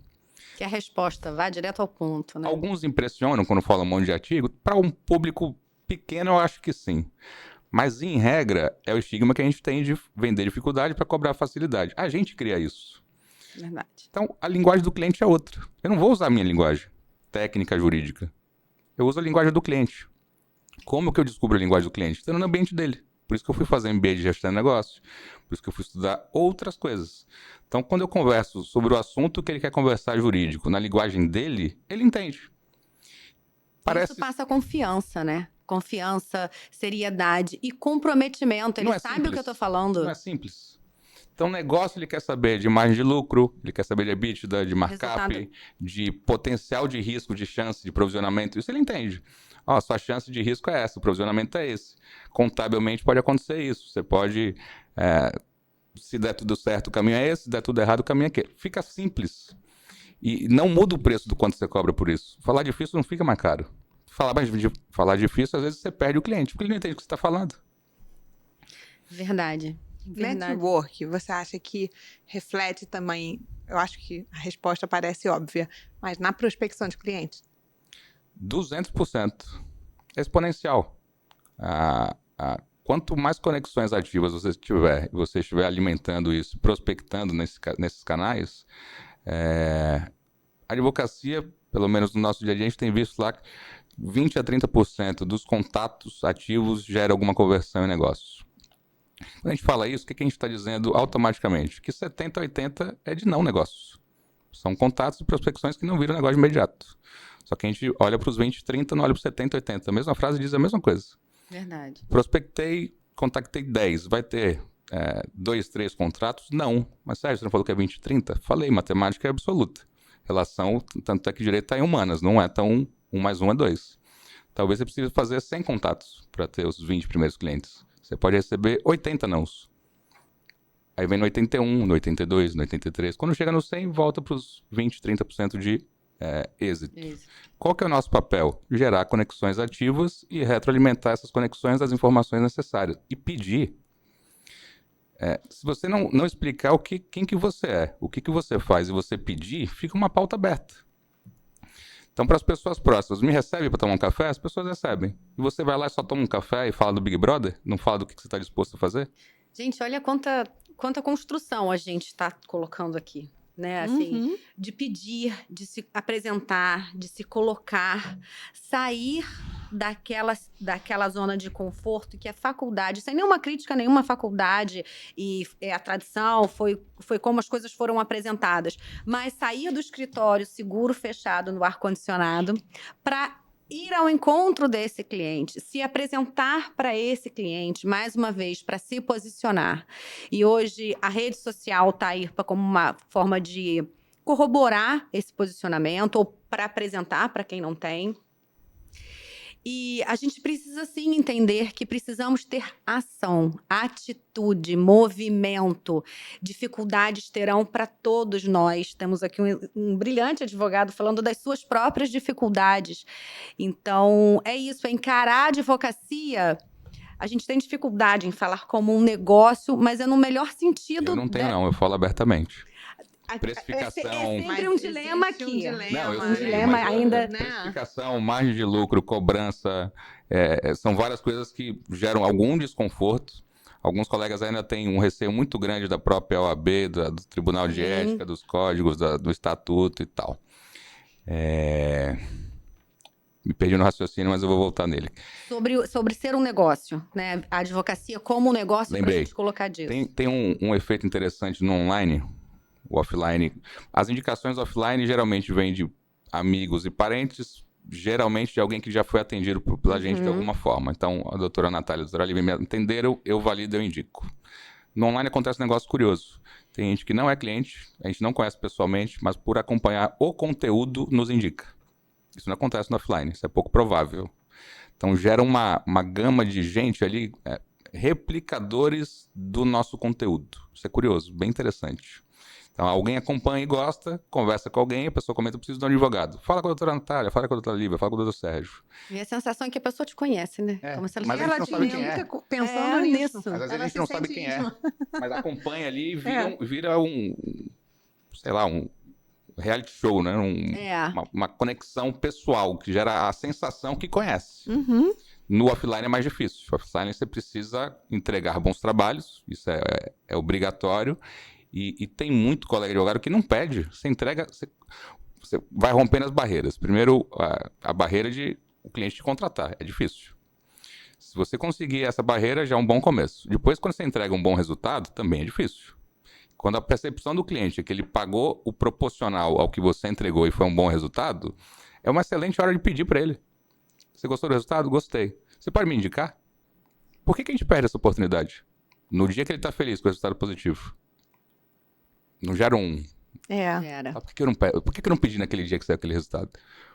Que a resposta vá direto ao ponto, né? Alguns impressionam quando falam um monte de artigo. Para um público pequeno, eu acho que sim. Mas, em regra, é o estigma que a gente tem de vender dificuldade para cobrar facilidade. A gente cria isso. Verdade. Então, a linguagem do cliente é outra. Eu não vou usar a minha linguagem técnica, jurídica. Eu uso a linguagem do cliente. Como que eu descubro a linguagem do cliente? Estando no ambiente dele. Por isso que eu fui fazer MBA de gestão de negócio. Por isso que eu fui estudar outras coisas. Então, quando eu converso sobre o assunto que ele quer conversar jurídico, na linguagem dele, ele entende. Isso passa confiança, né? Confiança, seriedade e comprometimento. Ele sabe o que eu tô falando. Não é simples. Então, o negócio, ele quer saber de margem de lucro, ele quer saber de EBITDA, de markup, de potencial de risco, de chance de provisionamento. Isso ele entende. Ó, sua chance de risco é essa, o provisionamento é esse. Contabilmente pode acontecer isso. Você pode, se der tudo certo, o caminho é esse, se der tudo errado, o caminho é aquele. Fica simples. E não muda o preço do quanto você cobra por isso. Falar difícil não fica mais caro. Falar difícil, às vezes você perde o cliente, porque ele não entende o que você está falando. Verdade. Network, você acha que reflete também, eu acho que a resposta parece óbvia, mas na prospecção de clientes? 200%. É exponencial. Quanto mais conexões ativas você tiver, e você estiver alimentando isso, prospectando nesses canais, a advocacia, pelo menos no nosso dia a dia, a gente tem visto lá que 20% a 30% dos contatos ativos gera alguma conversão em negócios. Quando a gente fala isso, o que a gente está dizendo automaticamente? Que 70% a 80% é de não negócios. São contatos e prospecções que não viram negócio imediato. Só que a gente olha para os 20%, 30%, não olha para os 70%, 80%. A mesma frase diz a mesma coisa. Verdade. Prospectei, contactei 10. Vai ter 2, 3 contratos? Não. Mas Sérgio, você não falou que é 20, 30? Falei, matemática é absoluta. Relação, tanto é que direito está em humanas, não é tão 1 mais 1 é 2. Talvez você precise fazer 100 contatos para ter os 20 primeiros clientes. Você pode receber 80 nãos. Aí vem no 81, no 82, no 83. Quando chega no 100, volta para os 20, 30% de êxito. Isso. Qual que é o nosso papel? Gerar conexões ativas e retroalimentar essas conexões das informações necessárias. E pedir. Se você não explicar quem que você é, o que você faz e você pedir, fica uma pauta aberta. Então, para as pessoas próximas, me recebe para tomar um café? As pessoas recebem. E você vai lá e só toma um café e fala do Big Brother? Não fala do que você está disposto a fazer? Gente, olha quanta construção a gente está colocando aqui, né? Assim, de pedir, de se apresentar, de se colocar, sair daquela zona de conforto que é faculdade, sem nenhuma crítica a nenhuma faculdade, e a tradição foi como as coisas foram apresentadas, mas sair do escritório seguro, fechado, no ar-condicionado, para ir ao encontro desse cliente, se apresentar para esse cliente, mais uma vez, para se posicionar. E hoje a rede social está aí como uma forma de corroborar esse posicionamento ou para apresentar para quem não tem. E a gente precisa, sim, entender que precisamos ter ação, atitude, movimento. Dificuldades terão para todos nós. Temos aqui um brilhante advogado falando das suas próprias dificuldades. Então, é isso, é encarar a advocacia. A gente tem dificuldade em falar como um negócio, mas é no melhor sentido. Eu não tenho, não. Eu falo abertamente. Precificação. É sempre um dilema aqui. Não, eu um sei, dilema mas, ainda. né? Precificação, margem de lucro, cobrança, são várias coisas que geram algum desconforto. Alguns colegas ainda têm um receio muito grande da própria OAB, do Tribunal de Ética, dos códigos, do Estatuto e tal. Me perdi no raciocínio, mas eu vou voltar nele. Sobre ser um negócio, né? A advocacia como um negócio, para a gente colocar disso. Tem um efeito interessante no online, o offline. As indicações offline geralmente vêm de amigos e parentes, geralmente de alguém que já foi atendido pela gente de alguma forma. Então, a doutora Natália e a doutora Lívia me atenderam, eu valido, eu indico. No online acontece um negócio curioso. Tem gente que não é cliente, a gente não conhece pessoalmente, mas por acompanhar o conteúdo nos indica. Isso não acontece no offline, isso é pouco provável. Então, gera uma gama de gente ali, replicadores do nosso conteúdo. Isso é curioso, bem interessante. Então, alguém acompanha e gosta, conversa com alguém, a pessoa comenta, eu preciso de um advogado. Fala com a doutora Natália, fala com a doutora Lívia, fala com o doutor Sérgio. E a sensação é que a pessoa te conhece, né? Como se ela mas a gente não sabe quem é. Pensando nisso. Mas às vezes a gente não sabe quem é. Mas acompanha ali e vira sei lá, um reality show, né? Uma conexão pessoal, que gera a sensação que conhece. No offline é mais difícil. No offline você precisa entregar bons trabalhos, isso é obrigatório. E tem muito colega de advogado que não pede. Você entrega, você vai rompendo as barreiras. Primeiro, a barreira de o cliente te contratar. É difícil. Se você conseguir essa barreira, já é um bom começo. Depois, quando você entrega um bom resultado, também é difícil. Quando a percepção do cliente é que ele pagou o proporcional ao que você entregou e foi um bom resultado, é uma excelente hora de pedir para ele. Você gostou do resultado? Gostei. Você pode me indicar? Por que a gente perde essa oportunidade? No dia que ele está feliz com o resultado positivo. Não gera um... Gera. Por que eu não pedi naquele dia que saiu aquele resultado?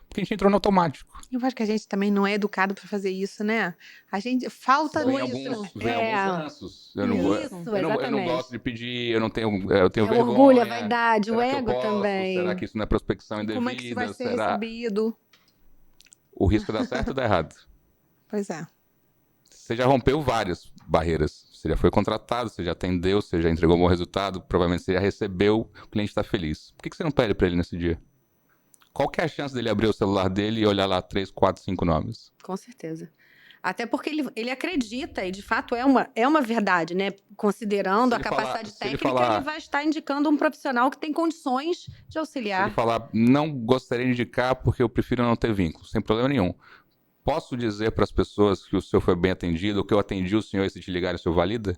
Porque a gente entrou no automático. Eu acho que a gente também não é educado para fazer isso, né? A gente falta Vem isso. alguns ranços. Eu não gosto de pedir, eu tenho vergonha. O orgulho, a vaidade, o Será que eu ego posso? também. Será que isso não é prospecção indevida? Como é que isso vai ser recebido? O risco dá certo ou dá errado? Pois é. Você já rompeu várias barreiras. Você já foi contratado, você já atendeu, você já entregou um bom resultado, provavelmente você já recebeu, o cliente está feliz. Por que você não pede para ele nesse dia? Qual que é a chance dele abrir o celular dele e olhar lá 3, 4, 5 nomes? Com certeza. Até porque ele acredita, e de fato é uma verdade, né? Considerando a capacidade técnica, ele vai estar indicando um profissional que tem condições de auxiliar. Se ele falar, não gostaria de indicar porque eu prefiro não ter vínculo, sem problema nenhum. Posso dizer para as pessoas que o senhor foi bem atendido, ou que eu atendi o senhor e se te ligarem, o senhor valida?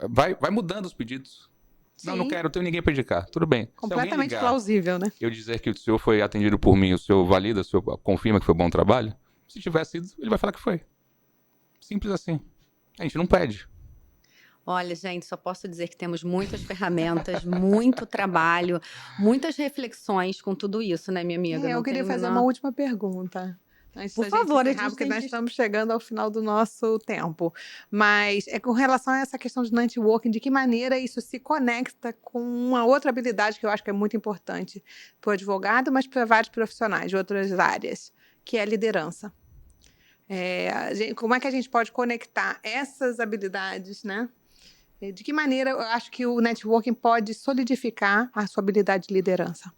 Vai mudando os pedidos. Sim. Não quero, não tenho ninguém para indicar. Tudo bem. Completamente plausível, né? Eu dizer que o senhor foi atendido por mim, o senhor valida, o senhor confirma que foi bom trabalho? Se tiver sido, ele vai falar que foi. Simples assim. A gente não pede. Olha, gente, só posso dizer que temos muitas ferramentas, muito trabalho, muitas reflexões com tudo isso, né, minha amiga? Eu queria fazer uma última pergunta. Por favor, porque nós estamos chegando ao final do nosso tempo. Mas com relação a essa questão de networking, de que maneira isso se conecta com uma outra habilidade que eu acho que é muito importante para o advogado, mas para vários profissionais de outras áreas, que é a liderança. Como é que a gente pode conectar essas habilidades, né? De que maneira eu acho que o networking pode solidificar a sua habilidade de liderança?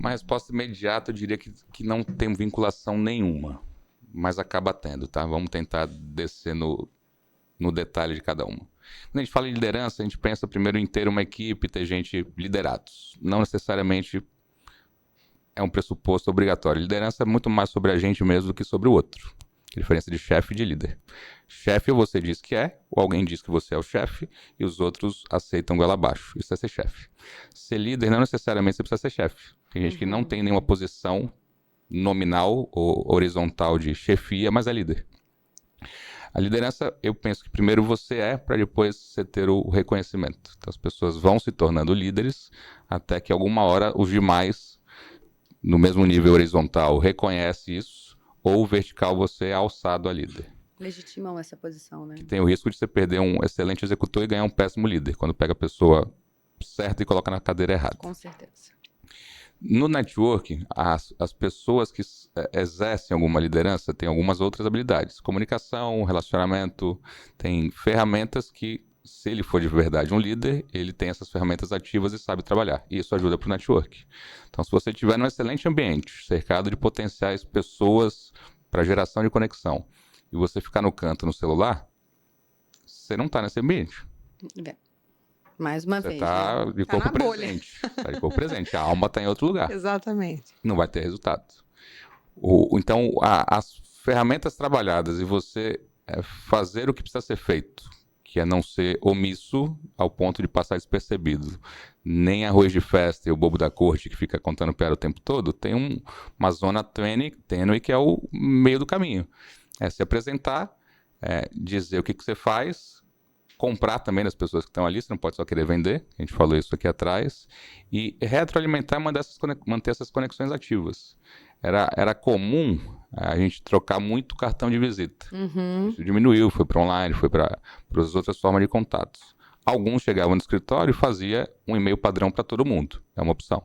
Uma resposta imediata, eu diria que não tem vinculação nenhuma, mas acaba tendo, tá? Vamos tentar descer no detalhe de cada uma. Quando a gente fala em liderança, a gente pensa primeiro em ter uma equipe, ter gente liderados. Não necessariamente é um pressuposto obrigatório. Liderança é muito mais sobre a gente mesmo do que sobre o outro. A diferença de chefe e de líder. Chefe, ou você diz que é, ou alguém diz que você é o chefe, e os outros aceitam goela abaixo. Isso é ser chefe. Ser líder não necessariamente você precisa ser chefe. Tem gente que não tem nenhuma posição nominal ou horizontal de chefia, mas é líder. A liderança, eu penso que primeiro você é, para depois você ter o reconhecimento. Então as pessoas vão se tornando líderes, até que alguma hora os demais, no mesmo nível horizontal, reconhece isso, ou vertical você é alçado a líder. Legitimam essa posição, né? Que tem o risco de você perder um excelente executor e ganhar um péssimo líder, quando pega a pessoa certa e coloca na cadeira errada. Com certeza. No networking, as pessoas que exercem alguma liderança têm algumas outras habilidades. Comunicação, relacionamento, tem ferramentas que, se ele for de verdade um líder, ele tem essas ferramentas ativas e sabe trabalhar. E isso ajuda para o networking. Então, se você estiver num excelente ambiente, cercado de potenciais pessoas para geração de conexão, e você ficar no canto no celular, você não está nesse ambiente. Mais uma Você vez, está né? de Tá corpo na bolha. presente. Está de corpo presente. A alma está em outro lugar. Exatamente. Não vai ter resultado. Então, as ferramentas trabalhadas e você fazer o que precisa ser feito, que é não ser omisso ao ponto de passar despercebido. Nem arroz de festa e o bobo da corte que fica contando piada o tempo todo, tem uma zona tênue que é o meio do caminho. É se apresentar, dizer o que você faz, comprar também das pessoas que estão ali, você não pode só querer vender, a gente falou isso aqui atrás, e retroalimentar e manter essas conexões ativas. Era comum a gente trocar muito cartão de visita. Isso diminuiu, foi para online, foi para as outras formas de contatos. Alguns chegavam no escritório e faziam um e-mail padrão para todo mundo, é uma opção.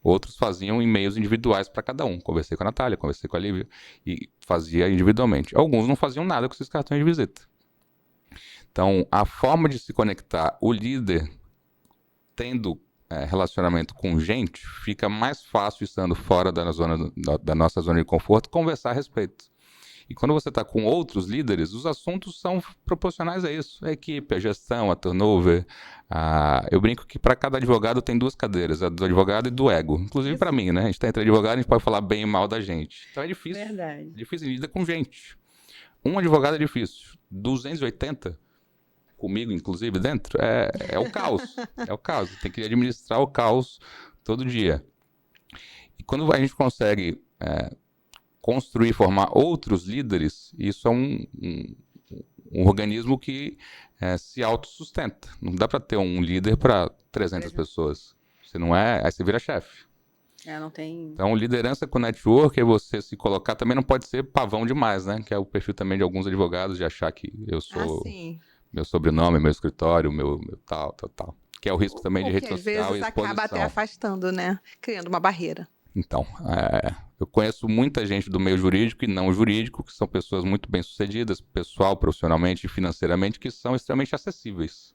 Outros faziam e-mails individuais para cada um. Conversei com a Natália, conversei com a Lívia, e fazia individualmente. Alguns não faziam nada com esses cartões de visita. Então, a forma de se conectar, o líder tendo relacionamento com gente, fica mais fácil, estando fora da nossa zona de conforto, conversar a respeito. E quando você está com outros líderes, os assuntos são proporcionais a isso. A equipe, a gestão, a turnover. Eu brinco que para cada advogado tem duas cadeiras, a do advogado e do ego. Inclusive para mim, né? A gente está entre advogados, a gente pode falar bem e mal da gente. Então é difícil. Verdade. Difícil lidar com gente. Um advogado é difícil. 280... comigo, inclusive, dentro, é o caos. É o caos. Tem que administrar o caos todo dia. E quando a gente consegue construir, formar outros líderes, isso é um organismo que se autossustenta. Não dá para ter um líder para 300 pessoas. Você não aí você vira chefe. Não tem... Então, liderança com network é você se colocar, também não pode ser pavão demais, né? Que é o perfil também de alguns advogados, de achar que eu sou... Sim. Meu sobrenome, meu escritório, meu tal. Que é o risco também de rede social e às vezes exposição. acaba até afastando, né? Criando uma barreira. Então, eu conheço muita gente do meio jurídico e não jurídico, que são pessoas muito bem-sucedidas, pessoal, profissionalmente e financeiramente, que são extremamente acessíveis.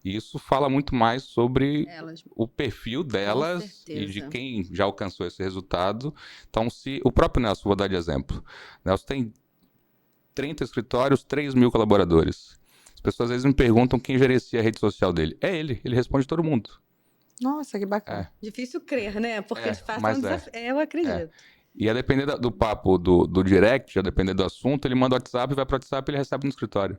E isso fala muito mais sobre o perfil delas e de quem já alcançou esse resultado. Então, o próprio Nelson, vou dar de exemplo. Nelson tem 30 escritórios, 3 mil colaboradores. As pessoas às vezes me perguntam quem gerencia a rede social dele. É ele responde todo mundo. Nossa, que bacana. Difícil crer, né? Porque de fato mas é um desafio. Eu acredito. E a depender do papo do direct, a depender do assunto, ele manda o WhatsApp, vai para o WhatsApp e ele recebe no escritório.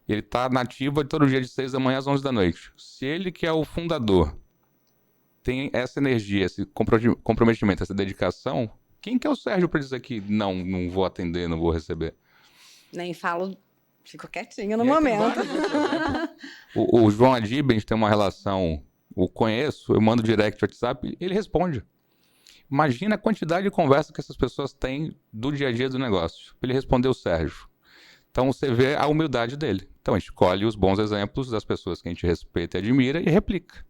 Ele está nativo todo dia de 6 da manhã às 11 da noite. Se ele, que é o fundador, tem essa energia, esse comprometimento, essa dedicação, quem que é o Sérgio para dizer que não vou atender, não vou receber? Nem falo... Fico quietinho no momento. O João Adib, a gente tem uma relação, o conheço, eu mando direct WhatsApp, ele responde. Imagina a quantidade de conversa que essas pessoas têm do dia a dia do negócio. Ele respondeu o Sérgio. Então você vê a humildade dele. Então a gente colhe os bons exemplos das pessoas que a gente respeita e admira e replica.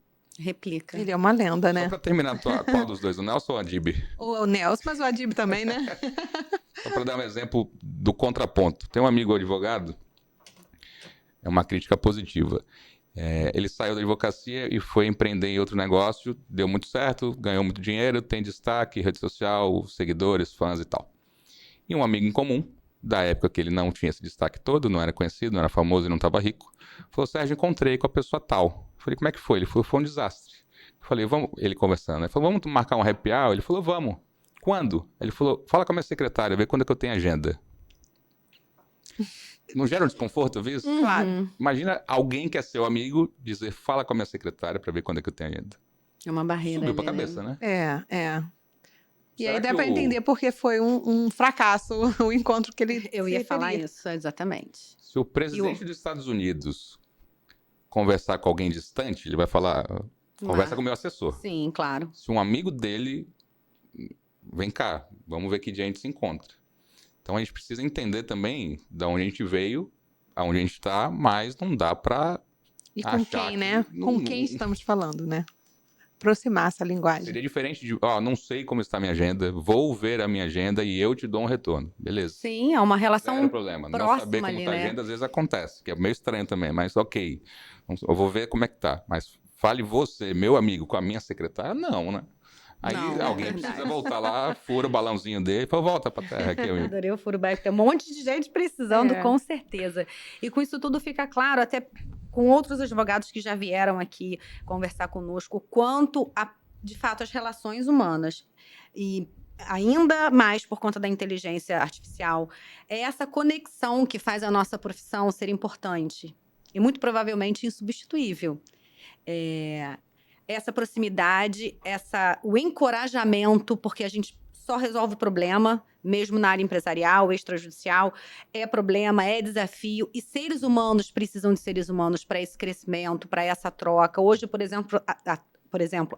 Ele é uma lenda, né? Só para terminar, qual dos dois, o Nelson ou o Adib? O Nelson, mas o Adib também, né? Só para dar um exemplo do contraponto. Tem um amigo advogado, é uma crítica positiva. Ele saiu da advocacia e foi empreender em outro negócio, deu muito certo, ganhou muito dinheiro, tem destaque, rede social, seguidores, fãs e tal. E um amigo em comum, da época que ele não tinha esse destaque todo, não era conhecido, não era famoso e não estava rico, falou: Sérgio, encontrei com a pessoa tal. Eu falei: como é que foi? Ele falou: foi um desastre. Eu falei: vamos, ele conversando, ele falou: vamos marcar um happy hour? Ele falou: vamos. Quando? Ele falou: fala com a minha secretária, vê quando é que eu tenho agenda. Não gera um desconforto ouvir isso? Claro. Imagina alguém que é seu amigo dizer: fala com a minha secretária para ver quando é que eu tenho agenda. É uma barreira. Subiu pra ali, cabeça, né? É. E Será aí dá que pra entender porque foi um fracasso o encontro que ele Eu se ia falar referia. isso, exatamente. Se o presidente dos Estados Unidos conversar com alguém distante, ele vai falar: conversa com o meu assessor. Sim, claro. Se um amigo dele, vem cá, vamos ver que dia a gente se encontra. Então a gente precisa entender também de onde a gente veio, aonde a gente está, mas não dá pra E com achar quem, que né? não- Com quem estamos falando, né? Aproximar essa linguagem. Seria diferente de: não sei como está a minha agenda, vou ver a minha agenda e eu te dou um retorno. Beleza. Sim, é uma relação Zero problema. Não próxima saber como ali, está a né? agenda às vezes acontece, que é meio estranho também, mas ok. Eu vou ver como é que tá. Mas fale você, meu amigo, com a minha secretária, não, né? Aí Não, é alguém verdade. precisa voltar lá, fura o balãozinho dele e fala: volta pra terra aqui, amigo. Adorei o furuback. Tem um monte de gente precisando, É. com certeza. E com isso tudo fica claro, até com outros advogados que já vieram aqui conversar conosco, o quanto, de fato, as relações humanas, e ainda mais por conta da inteligência artificial, é essa conexão que faz a nossa profissão ser importante e muito provavelmente insubstituível. Essa proximidade, o encorajamento, porque a gente só resolve problema, mesmo na área empresarial, extrajudicial, é problema, é desafio, e seres humanos precisam de seres humanos para esse crescimento, para essa troca. Hoje, por exemplo,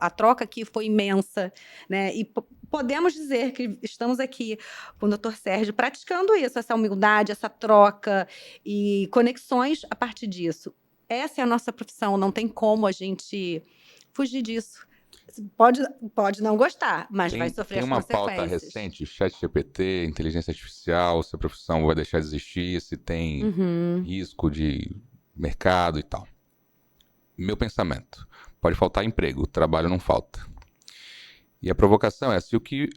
a troca aqui foi imensa, né? E podemos dizer que estamos aqui com o Dr. Sérgio praticando isso, essa humildade, essa troca e conexões a partir disso. Essa é a nossa profissão, não tem como a gente fugir disso. Pode não gostar, mas vai sofrer Tem as uma pauta consequências. recente, ChatGPT, inteligência artificial, se a profissão vai deixar de existir, se tem risco de mercado e tal. Meu pensamento: pode faltar emprego, trabalho não falta. E a provocação é: se o que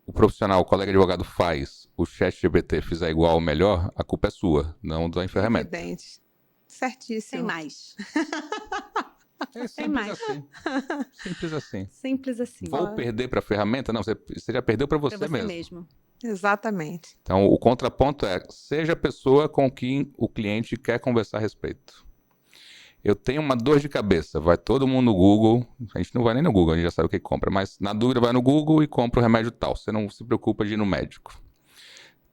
o profissional, o colega advogado faz, o ChatGPT fizer igual ou melhor, a culpa é sua, não da ferramenta. Evidente. Sem Certíssimo. mais. É Tem simples mais. assim. Simples assim. Simples assim. Vou perder para a ferramenta? Não, você já perdeu para Pra você você mesmo. mesmo. Exatamente. Então, o contraponto é: seja a pessoa com quem o cliente quer conversar a respeito. Eu tenho uma dor de cabeça, vai todo mundo no Google, a gente não vai nem no Google, a gente já sabe o que compra, mas na dúvida vai no Google e compra o remédio tal, você não se preocupa de ir no médico.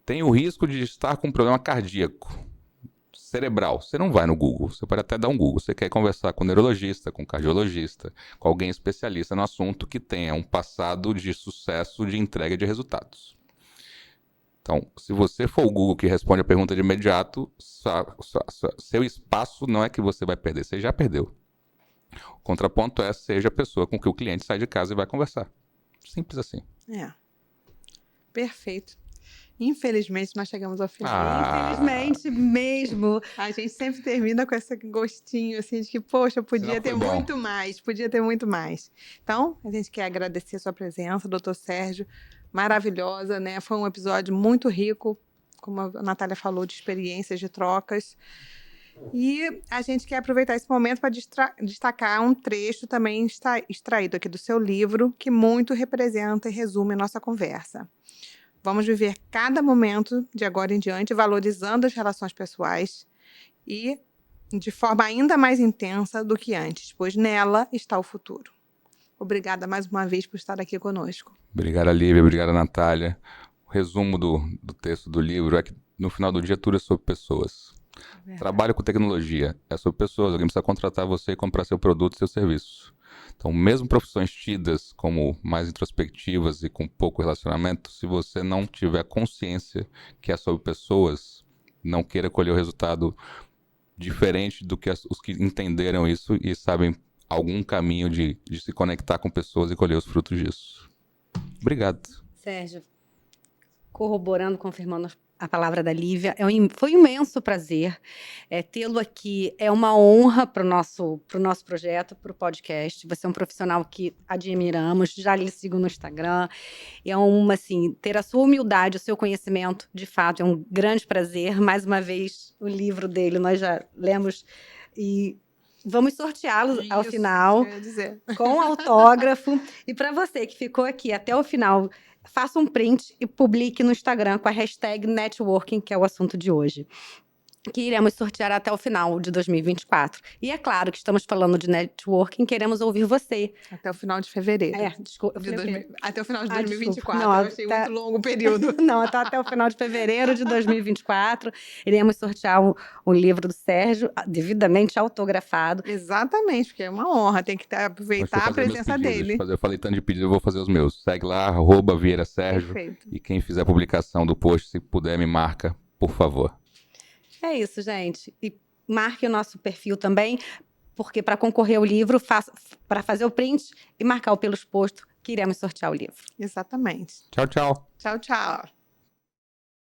Tem o risco de estar com um problema cardíaco, cerebral, você não vai no Google, você pode até dar um Google, você quer conversar com um neurologista, com um cardiologista, com alguém especialista no assunto que tenha um passado de sucesso de entrega de resultados. Então, se você for o Google que responde a pergunta de imediato, seu espaço não é que você vai perder, você já perdeu. O contraponto é: seja a pessoa com que o cliente sai de casa e vai conversar. Simples assim. É. Perfeito. Infelizmente, nós chegamos ao final. Infelizmente mesmo. A gente sempre termina com esse gostinho, assim, de que, poxa, podia Senão ter foi bom. muito mais, podia ter muito mais. Então, a gente quer agradecer a sua presença, doutor Sérgio, maravilhosa, né? Foi um episódio muito rico, como a Natália falou, de experiências, de trocas. E a gente quer aproveitar esse momento para destacar um trecho também extraído aqui do seu livro, que muito representa e resume a nossa conversa. Vamos viver cada momento de agora em diante, valorizando as relações pessoais e de forma ainda mais intensa do que antes, pois nela está o futuro. Obrigada mais uma vez por estar aqui conosco. Obrigado, Lívia. Obrigado, Natália. O resumo do texto do livro é que, no final do dia, tudo é sobre pessoas. Trabalho com tecnologia é sobre pessoas. Alguém precisa contratar você e comprar seu produto e seu serviço. Então, mesmo profissões tidas como mais introspectivas e com pouco relacionamento, se você não tiver consciência que é sobre pessoas, não queira colher o resultado diferente do que os que entenderam isso e sabem algum caminho de se conectar com pessoas e colher os frutos disso. Obrigado. Sérgio, corroborando, confirmando a palavra da Lívia. Foi um imenso prazer tê-lo aqui. É uma honra para o nosso projeto, para o podcast. Você é um profissional que admiramos, já lhe sigo no Instagram. É assim, ter a sua humildade, o seu conhecimento, de fato, é um grande prazer. Mais uma vez, o livro dele nós já lemos e vamos sorteá-lo ao final, com autógrafo. E para você que ficou aqui até o final, faça um print e publique no Instagram com a hashtag networking, que é o assunto de hoje, que iremos sortear até o final de 2024. E é claro que estamos falando de networking, queremos ouvir você. Até o final de fevereiro. Desculpa. Até o final de 2024, não, eu achei muito longo o período. Não, até o final de fevereiro de 2024, iremos sortear o livro do Sérgio, devidamente autografado. Exatamente, porque é uma honra, tem que aproveitar a presença dele. Eu falei tanto de pedido, eu vou fazer os meus. Segue lá, @Vieira Sérgio. Perfeito. E quem fizer a publicação do post, se puder, me marca, por favor. É isso, gente. E marque o nosso perfil também, porque para concorrer ao livro, para fazer o print e marcar o Pelos Posto, que iremos sortear o livro. Exatamente. Tchau, tchau. Tchau, tchau.